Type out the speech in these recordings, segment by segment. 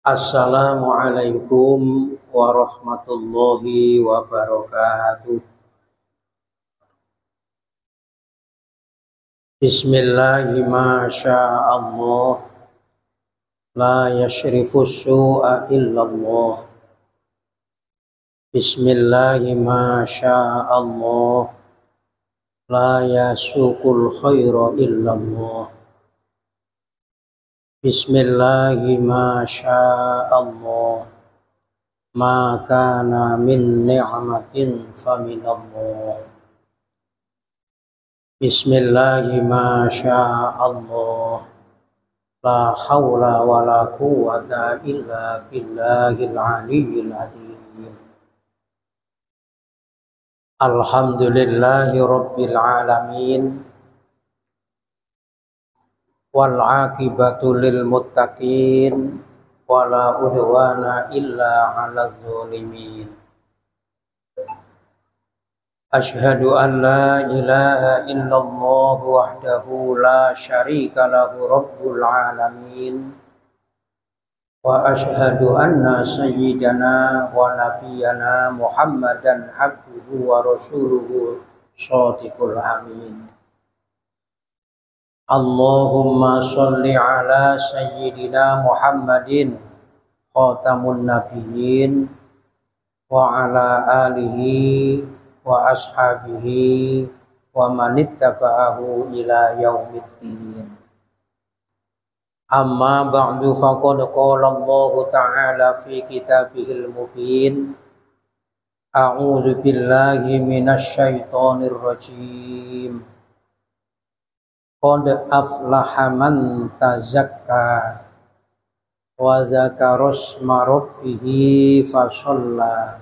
Assalamualaikum warahmatullahi wabarakatuh. Bismillahi ma sya'allah, la yashrifu su'a illallah. Bismillahi ma sya'allah, la yasukul khaira illallah. Bismillahi ma sya'allah, ma kana min ni'matin faminallah. Bismillahi ma sya'allah, la hawla wa la quwwata illa billahil aliyyil azim. Alhamdulillahi rabbil alamin, wal aqibatu lil muttaqin, wala udwana illa 'alaz zalimin. Asyhadu an la ilaha illallah wahdahu la syarika lahu rabbul alamin, wa asyhadu anna sayyidana wa nabiyyana Muhammadan abduhu wa rasuluhu shadiqul amin. Allahumma sholli ala sayyidina Muhammadin khatamun nabiyyin wa ala alihi wa ashabihi wa manittaba'ahu ila yaumiddin. Amma ba'du, faqad qala Allah ta'ala fi kitabihil mubin. A'udzu billahi minasy syaithanir rajim. Qad aflaha man tazakka wa zakara isma rabbih fashalla.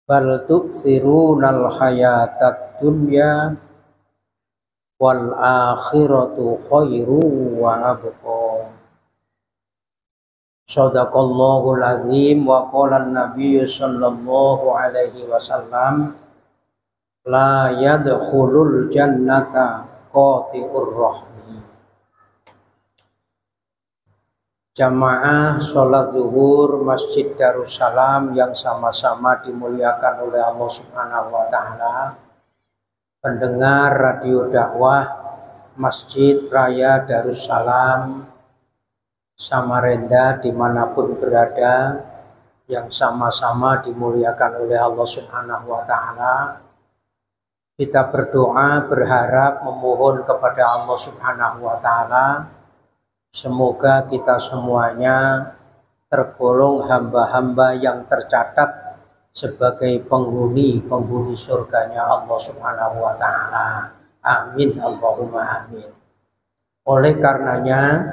Bal tu'thirunal hayatad dunya wal akhiratu khairu wa abqa. Shadaqallahul azim. Wa qala an-nabiy sallallahu alaihi wasallam, la yadkhulul jannata qati'ur rahmi. Jamaah sholat zuhur Masjid Darussalam yang sama-sama dimuliakan oleh Allah Subhanahu wa Ta'ala, pendengar radio dakwah Masjid Raya Darussalam Samarinda dimanapun berada, yang sama-sama dimuliakan oleh Allah Subhanahu wa Ta'ala. Kita berdoa, berharap, memohon kepada Allah Subhanahu wa Ta'ala, semoga kita semuanya tergolong hamba-hamba yang tercatat sebagai penghuni surganya Allah Subhanahu wa Ta'ala. Amin Allahumma amin. Oleh karenanya,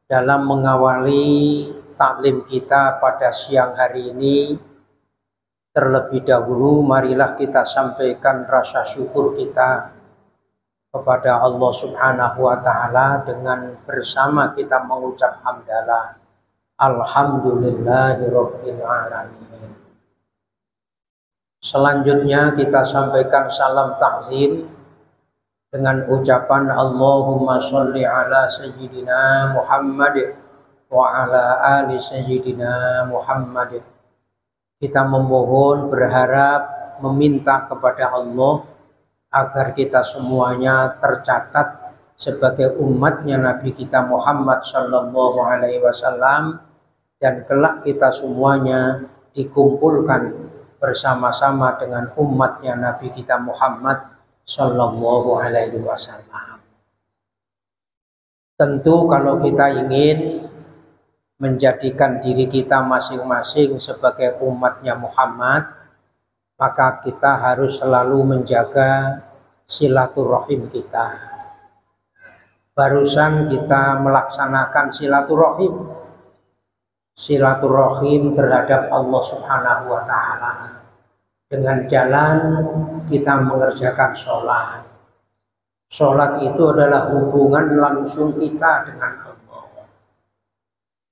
dalam mengawali taklim kita pada siang hari ini, terlebih dahulu marilah kita sampaikan rasa syukur kita kepada Allah Subhanahu wa Ta'ala dengan bersama kita mengucap hamdalah. Alhamdulillahirabbil alamin. Selanjutnya kita sampaikan salam takzim dengan ucapan Allahumma sholli ala sayyidina Muhammad wa ala ali sayyidina Muhammad. Kita memohon, berharap, meminta kepada Allah agar kita semuanya tercatat sebagai umatnya Nabi kita Muhammad sallallahu alaihi wasallam, dan kelak kita semuanya dikumpulkan bersama-sama dengan umatnya Nabi kita Muhammad sallallahu alaihi wasallam. Tentu kalau kita ingin menjadikan diri kita masing-masing sebagai umatnya Muhammad, maka kita harus selalu menjaga silaturahim kita. Barusan kita melaksanakan silaturahim terhadap Allah Subhanahu wa Ta'ala. Dengan jalan kita mengerjakan sholat. Sholat itu adalah hubungan langsung kita dengan Allah.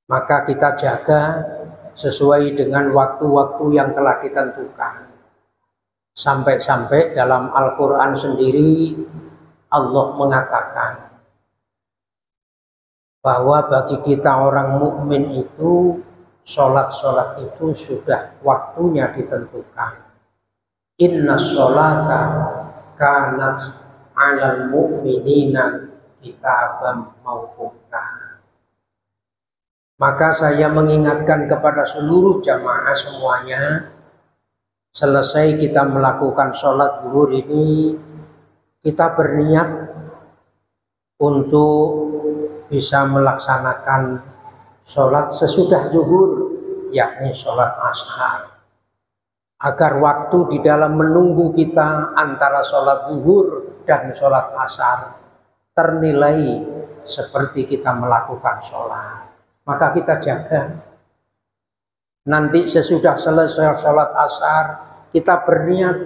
Maka kita jaga sesuai dengan waktu-waktu yang telah ditentukan. Sampai-sampai dalam Al-Quran sendiri Allah mengatakan bahwa bagi kita orang mukmin itu sholat itu sudah waktunya ditentukan. Inna sholata kanat 'alal mu'minina kitaban mauquta. Maka saya mengingatkan kepada seluruh jamaah semuanya, selesai kita melakukan sholat zuhur ini, kita berniat untuk bisa melaksanakan sholat sesudah zuhur, yakni sholat ashar, agar waktu di dalam menunggu kita antara sholat zuhur dan sholat ashar ternilai seperti kita melakukan sholat. Maka kita jaga. Nanti sesudah selesai sholat ashar, kita berniat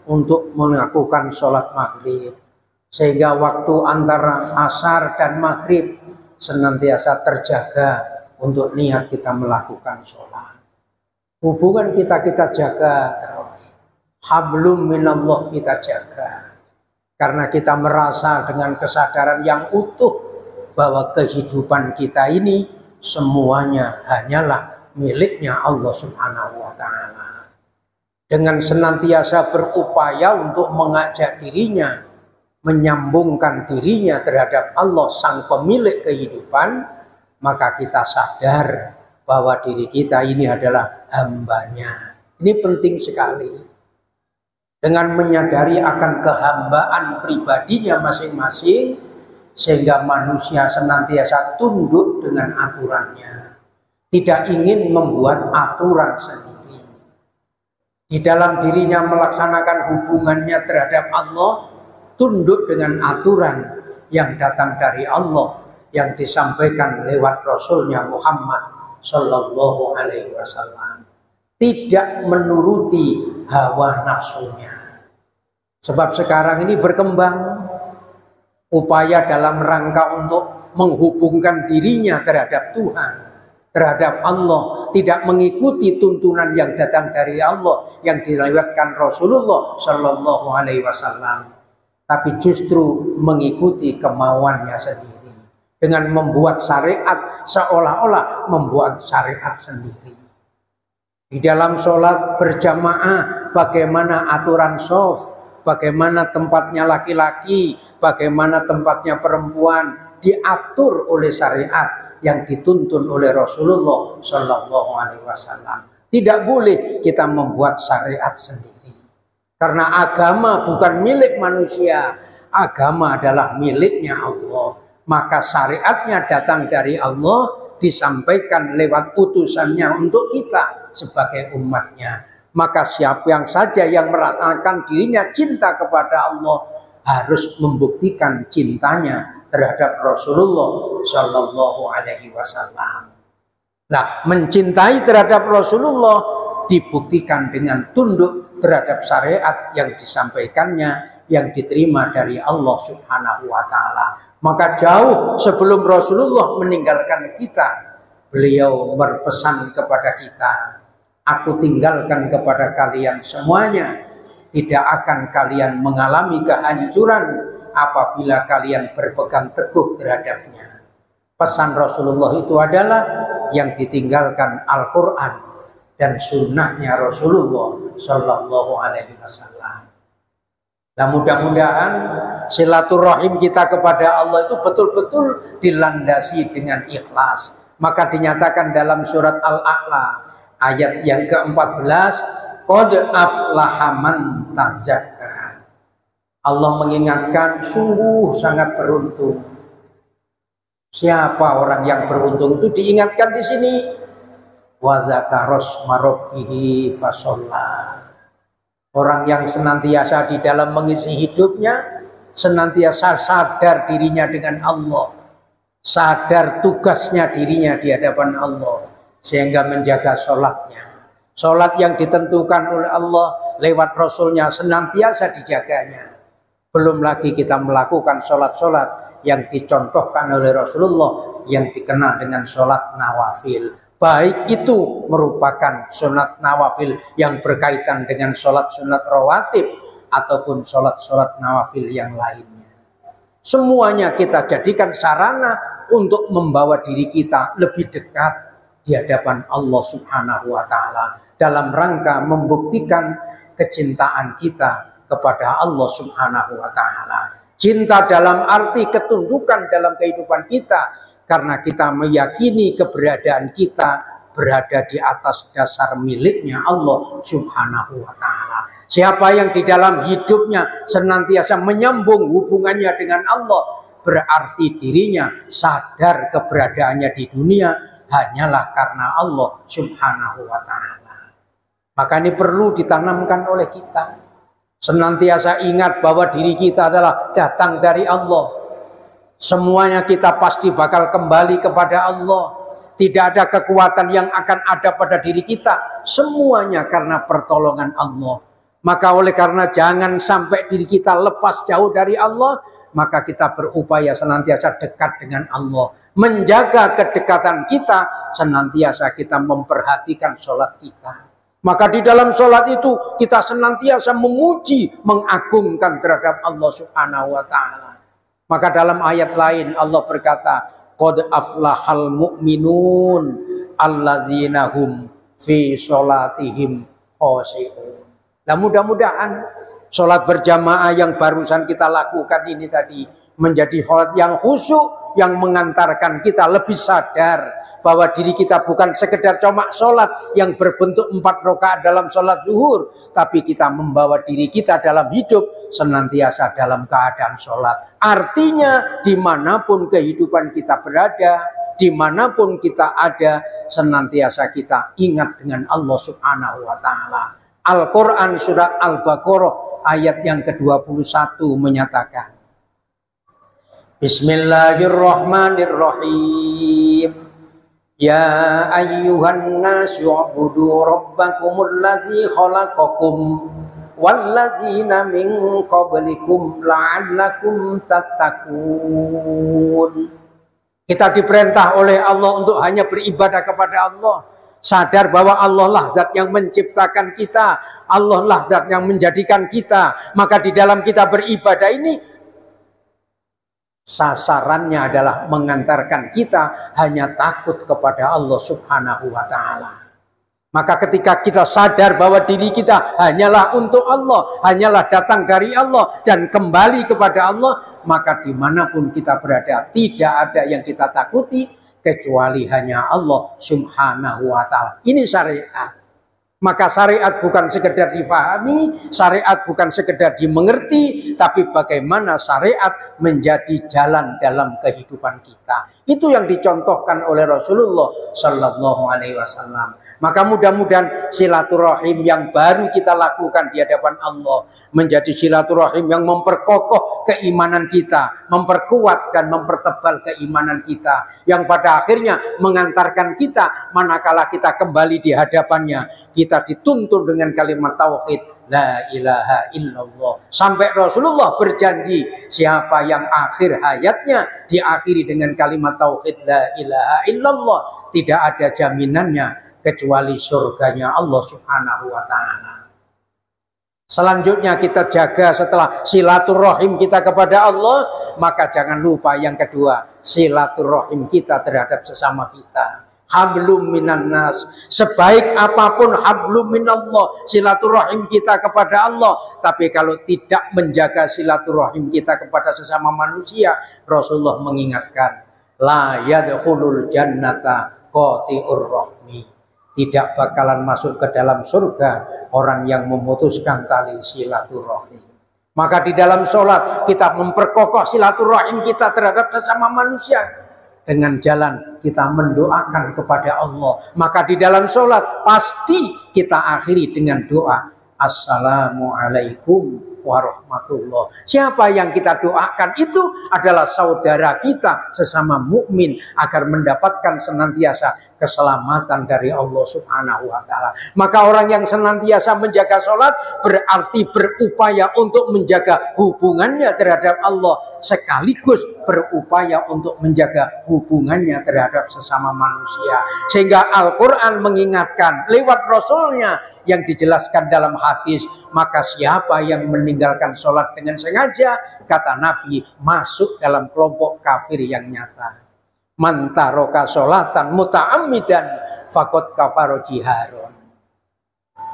untuk melakukan sholat maghrib, sehingga waktu antara ashar dan maghrib senantiasa terjaga untuk niat kita melakukan sholat. Hubungan kita jaga terus. Hablum minallah kita jaga. Karena kita merasa dengan kesadaran yang utuh bahwa kehidupan kita ini semuanya hanyalah miliknya Allah Subhanahu wa Ta'ala. Dengan senantiasa berupaya untuk mengajak dirinya, menyambungkan dirinya terhadap Allah sang pemilik kehidupan, maka kita sadar bahwa diri kita ini adalah hambanya. Ini penting sekali. Dengan menyadari akan kehambaan pribadinya masing-masing, sehingga manusia senantiasa tunduk dengan aturannya, tidak ingin membuat aturan sendiri. Di dalam dirinya melaksanakan hubungannya terhadap Allah, tunduk dengan aturan yang datang dari Allah, yang disampaikan lewat Rasulnya Muhammad Sallallahu Alaihi Wasallam. Tidak menuruti hawa nafsunya. Sebab sekarang ini berkembang upaya dalam rangka untuk menghubungkan dirinya terhadap Tuhan, terhadap Allah, tidak mengikuti tuntunan yang datang dari Allah yang dilewatkan Rasulullah Sallallahu Alaihi Wasallam, tapi justru mengikuti kemauannya sendiri dengan membuat syariat seolah-olah membuat syariat sendiri. Di dalam sholat berjamaah, bagaimana aturan shaf, bagaimana tempatnya laki-laki, bagaimana tempatnya perempuan, diatur oleh syariat yang dituntun oleh Rasulullah Sallallahu Alaihi Wasallam. Tidak boleh kita membuat syariat sendiri, karena agama bukan milik manusia, agama adalah miliknya Allah. Maka syariatnya datang dari Allah, disampaikan lewat utusannya untuk kita sebagai umatnya. Maka siapa yang saja yang merasakan dirinya cinta kepada Allah harus membuktikan cintanya terhadap Rasulullah Sallallahu Alaihi Wasallam. Nah, mencintai terhadap Rasulullah dibuktikan dengan tunduk terhadap syariat yang disampaikannya, yang diterima dari Allah Subhanahu wa Ta'ala. Maka jauh sebelum Rasulullah meninggalkan kita, beliau berpesan kepada kita, aku tinggalkan kepada kalian semuanya, tidak akan kalian mengalami kehancuran apabila kalian berpegang teguh terhadapnya. Pesan Rasulullah itu adalah yang ditinggalkan Al-Quran dan sunnahnya Rasulullah Sallallahu Alaihi Wasallam. Nah, mudah-mudahan silaturahim kita kepada Allah itu betul-betul dilandasi dengan ikhlas. Maka dinyatakan dalam surat Al-A'la ayat yang ke-14, qad aflaha man tazakka. Allah mengingatkan sungguh sangat beruntung. Siapa orang yang beruntung itu diingatkan di sini. Wa zakaros marabbihi fasholla. Orang yang senantiasa di dalam mengisi hidupnya, senantiasa sadar dirinya dengan Allah, sadar tugasnya dirinya di hadapan Allah, sehingga menjaga sholatnya. Sholat yang ditentukan oleh Allah lewat Rasulnya senantiasa dijaganya. Belum lagi kita melakukan sholat-sholat yang dicontohkan oleh Rasulullah, yang dikenal dengan sholat nawafil. Baik itu merupakan sunat nawafil yang berkaitan dengan sholat sunat rawatib, ataupun sholat-sholat nawafil yang lainnya. Semuanya kita jadikan sarana untuk membawa diri kita lebih dekat di hadapan Allah Subhanahu wa Ta'ala, dalam rangka membuktikan kecintaan kita kepada Allah Subhanahu wa Ta'ala. Cinta dalam arti ketundukan dalam kehidupan kita, karena kita meyakini keberadaan kita berada di atas dasar miliknya Allah Subhanahu wa Ta'ala. Siapa yang di dalam hidupnya senantiasa menyambung hubungannya dengan Allah, berarti dirinya sadar keberadaannya di dunia hanyalah karena Allah Subhanahu wa Ta'ala. Maka ini perlu ditanamkan oleh kita. Senantiasa ingat bahwa diri kita adalah datang dari Allah. Semuanya kita pasti bakal kembali kepada Allah. Tidak ada kekuatan yang akan ada pada diri kita. Semuanya karena pertolongan Allah. Maka oleh karena jangan sampai diri kita lepas jauh dari Allah, maka kita berupaya senantiasa dekat dengan Allah. Menjaga kedekatan kita, senantiasa kita memperhatikan sholat kita. Maka di dalam sholat itu kita senantiasa memuji, mengagungkan terhadap Allah Subhanahu wa Ta'ala. Maka dalam ayat lain Allah berkata, qad aflahal mu'minun allazina hum fi sholatihim khoshi'un. Nah, mudah-mudahan sholat berjamaah yang barusan kita lakukan ini tadi menjadi sholat yang khusyuk, yang mengantarkan kita lebih sadar bahwa diri kita bukan sekedar cuma sholat yang berbentuk 4 rakaat dalam sholat zuhur, tapi kita membawa diri kita dalam hidup senantiasa dalam keadaan sholat. Artinya dimanapun kehidupan kita berada, dimanapun kita ada, senantiasa kita ingat dengan Allah Subhanahu wa Ta'ala. Al-Quran surat Al-Baqarah ayat yang ke-21 menyatakan, Bismillahirrahmanirrahim. Ya ayyuhan nasu u'budu rabbakumul ladzi khalaqakum walladzina min qablikum la'allakum tattaqun. Kita diperintah oleh Allah untuk hanya beribadah kepada Allah. Sadar bahwa Allah lah zat yang menciptakan kita, Allah lah zat yang menjadikan kita. Maka di dalam kita beribadah ini sasarannya adalah mengantarkan kita hanya takut kepada Allah Subhanahu wa Ta'ala. Maka ketika kita sadar bahwa diri kita hanyalah untuk Allah, hanyalah datang dari Allah dan kembali kepada Allah, maka dimanapun kita berada tidak ada yang kita takuti kecuali hanya Allah Subhanahu wa Ta'ala. Ini syariat. Maka syariat bukan sekedar difahami, syariat bukan sekedar dimengerti, tapi bagaimana syariat menjadi jalan dalam kehidupan kita. Itu yang dicontohkan oleh Rasulullah Sallallahu Alaihi Wasallam. Maka mudah-mudahan silaturahim yang baru kita lakukan di hadapan Allah menjadi silaturahim yang memperkokoh keimanan kita, memperkuat dan mempertebal keimanan kita, yang pada akhirnya mengantarkan kita manakala kita kembali di hadapannya, kita dituntun dengan kalimat tauhid la ilaha illallah. Sampai Rasulullah berjanji, siapa yang akhir hayatnya diakhiri dengan kalimat tauhid la ilaha illallah, tidak ada jaminannya kecuali surganya Allah Subhanahu wa Ta'ala. Selanjutnya kita jaga setelah silaturahim kita kepada Allah, maka jangan lupa yang kedua, silaturahim kita terhadap sesama kita. Hablum minan nas. Sebaik apapun hablum minallah, silaturahim kita kepada Allah, tapi kalau tidak menjaga silaturahim kita kepada sesama manusia, Rasulullah mengingatkan, la yadkhulul jannata qati'ur rahmi. Tidak bakalan masuk ke dalam surga orang yang memutuskan tali silaturahim. Maka di dalam sholat kita memperkokoh silaturahim kita terhadap sesama manusia dengan jalan kita mendoakan kepada Allah. Maka di dalam sholat pasti kita akhiri dengan doa Assalamualaikum warahmatullah. Siapa yang kita doakan itu adalah saudara kita sesama mukmin agar mendapatkan senantiasa keselamatan dari Allah Subhanahu wa Ta'ala. Maka orang yang senantiasa menjaga sholat berarti berupaya untuk menjaga hubungannya terhadap Allah, sekaligus berupaya untuk menjaga hubungannya terhadap sesama manusia. Sehingga Al-Quran mengingatkan lewat Rasulnya yang dijelaskan dalam hadis, maka siapa yang meninggal meninggalkan sholat dengan sengaja, kata Nabi, masuk dalam kelompok kafir yang nyata. Man taraka sholatan muta'ammidan faqad kafara jiharon.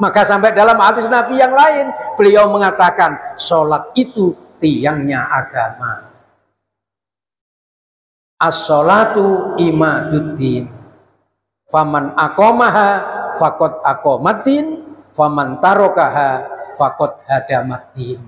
Maka sampai dalam hadis Nabi yang lain, beliau mengatakan sholat itu tiangnya agama. As-sholatu imaduddin. Faman aqamaha faqad aqamaddin, faman tarakaha faqad hadamaddin.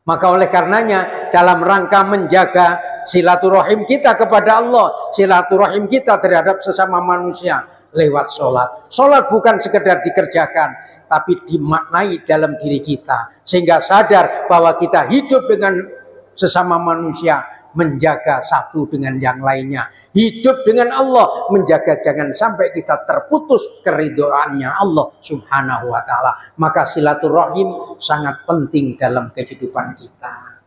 Maka oleh karenanya dalam rangka menjaga silaturahim kita kepada Allah, silaturahim kita terhadap sesama manusia lewat sholat. Sholat bukan sekedar dikerjakan, tapi dimaknai dalam diri kita, sehingga sadar bahwa kita hidup dengan sesama manusia, menjaga satu dengan yang lainnya. Hidup dengan Allah, menjaga jangan sampai kita terputus keridhoannya Allah subhanahu wa ta'ala. Maka silaturahim sangat penting dalam kehidupan kita.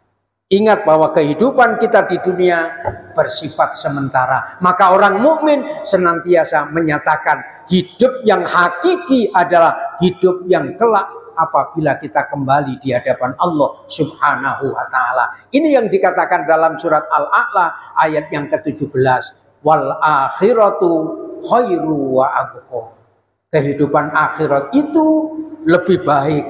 Ingat bahwa kehidupan kita di dunia bersifat sementara. Maka orang mukmin senantiasa menyatakan hidup yang hakiki adalah hidup yang kelak apabila kita kembali di hadapan Allah subhanahu wa ta'ala. Ini yang dikatakan dalam surat Al-A'la ayat yang ke-17. Wal akhiratu khairu wa abqa. Kehidupan akhirat itu lebih baik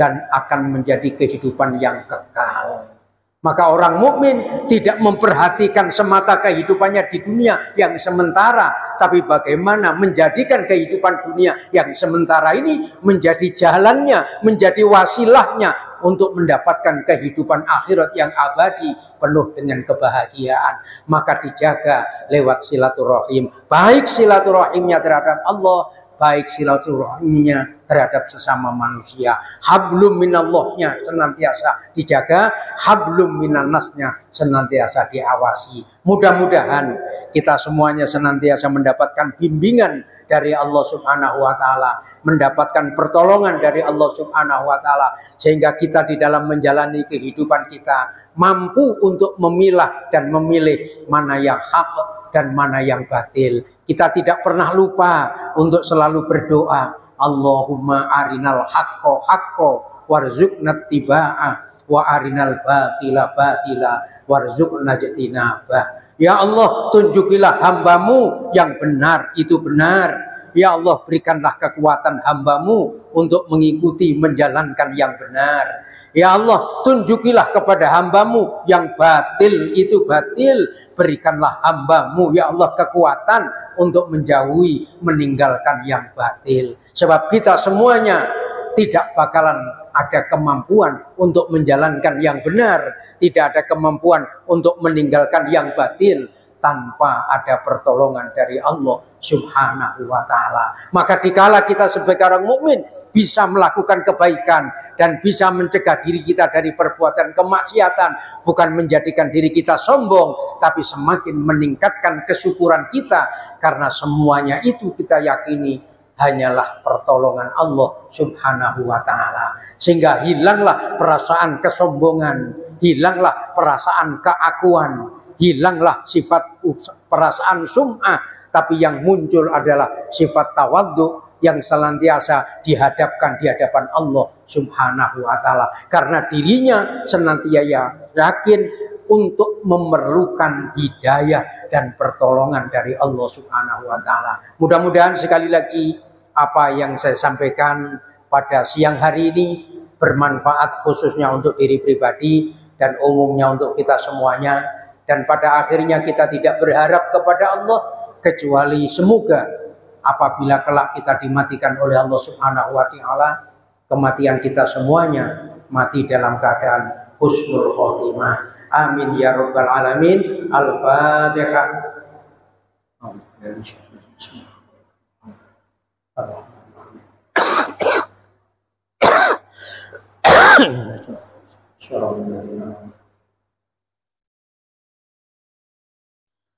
dan akan menjadi kehidupan yang kekal. Maka orang mukmin tidak memperhatikan semata kehidupannya di dunia yang sementara, tapi bagaimana menjadikan kehidupan dunia yang sementara ini menjadi jalannya, menjadi wasilahnya untuk mendapatkan kehidupan akhirat yang abadi penuh dengan kebahagiaan. Maka dijaga lewat silaturahim, baik silaturahimnya terhadap Allah, baik silaturahimnya terhadap sesama manusia. Hablum minallahnya senantiasa dijaga, hablum minannasnya senantiasa diawasi. Mudah-mudahan kita semuanya senantiasa mendapatkan bimbingan dari Allah subhanahu wa ta'ala, mendapatkan pertolongan dari Allah subhanahu wa ta'ala, sehingga kita di dalam menjalani kehidupan kita mampu untuk memilah dan memilih mana yang hak dan mana yang batil. Kita tidak pernah lupa untuk selalu berdoa, Allahumma arinal haqqo haqqo warzuqna tiba'ah wa arinal batila batila warzuqna jatinabah. Ya Allah, tunjukilah hambamu yang benar itu benar. Ya Allah, berikanlah kekuatan hambamu untuk mengikuti menjalankan yang benar. Ya Allah, tunjukilah kepada hambamu yang batil itu batil. Berikanlah hambamu, ya Allah, kekuatan untuk menjauhi, meninggalkan yang batil. Sebab kita semuanya tidak bakalan ada kemampuan untuk menjalankan yang benar. Tidak ada kemampuan untuk meninggalkan yang batil tanpa ada pertolongan dari Allah subhanahu wa ta'ala. Maka dikala kita sebagai orang mukmin bisa melakukan kebaikan dan bisa mencegah diri kita dari perbuatan kemaksiatan, bukan menjadikan diri kita sombong, tapi semakin meningkatkan kesyukuran kita, karena semuanya itu kita yakini hanyalah pertolongan Allah subhanahu wa ta'ala. Sehingga hilanglah perasaan kesombongan, hilanglah perasaan keakuan, hilanglah sifat perasaan sum'ah, tapi yang muncul adalah sifat tawadhu yang senantiasa dihadapkan di hadapan Allah subhanahu wa ta'ala. Karena dirinya senantiasa yakin untuk memerlukan hidayah dan pertolongan dari Allah subhanahu wa ta'ala. Mudah-mudahan sekali lagi apa yang saya sampaikan pada siang hari ini bermanfaat khususnya untuk diri pribadi dan umumnya untuk kita semuanya. Dan pada akhirnya kita tidak berharap kepada Allah kecuali semoga apabila kelak kita dimatikan oleh Allah subhanahu wa ta'ala, kematian kita semuanya mati dalam keadaan husnul khotimah. Amin ya rabbal alamin. Al-Fatihah.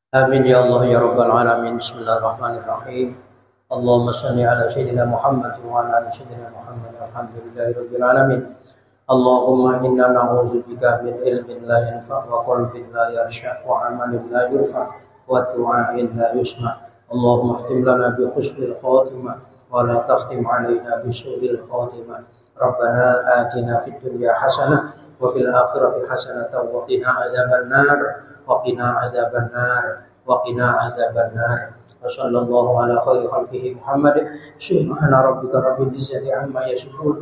Amin ya Allah ya rabbal alamin. Bismillahirrahmanirrahim. Allahumma salli ala sayyidina Muhammad wa ala ali sayyidina Muhammad. Alhamdulillahi rabbil alamin. Allahumma inna na'udzubika min ilmin la yanfa' wa qalbin la yarsha' wa amalin la yurfa' wa du'a'in la yusma'. Allahumma ihtim lana bi husnil khatimah ولا تختم علينا بسوء الخاتمة. ربنا آتنا في الدنيا حسنة وفي الآخرة حسنة وقنا عذاب النار وقنا عذاب النار وقنا عذاب النار. وصلى الله على خير خلقه محمد. سبحان ربك رب العزة عما يصفون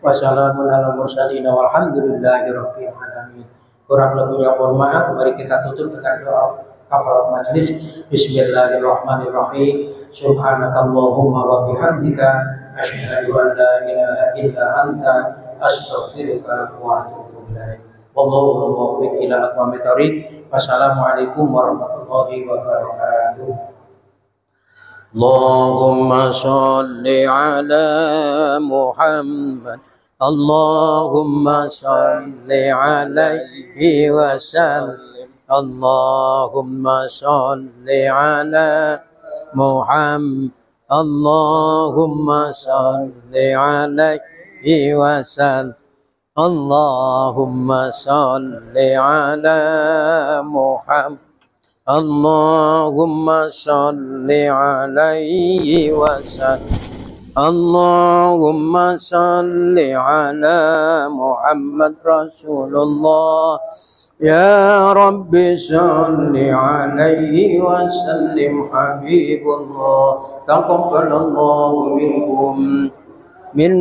وسلام على المرسلين والحمد لله رب العالمين. Kurang lebihnya mohon maaf. Mari kita tutup dengan doa kafarat majlis. Bismillahirrahmanirrahim. Subhanakallahumma wa bihamdika asyhadu an la ilaha illa anta astaghfiruka wa atubu ilaik. Wallahu muwaffiq ila aqwamit thoriq. Wassalamualaikum warahmatullahi wabarakatuh. Allahumma shalli ala Muhammad. Allahumma salli alaihi wa sallim. Allahumma salli ala Muhammad. Allahumma salli alaihi wa sallim. Allahumma salli ala Muhammad. Allahumma salli alaihi wa sallim. Allahumma salli ala Muhammad Rasulullah. Ya Rabbi salli alaihi wa sallim Habibullah. Taqabbalallahu minkum minna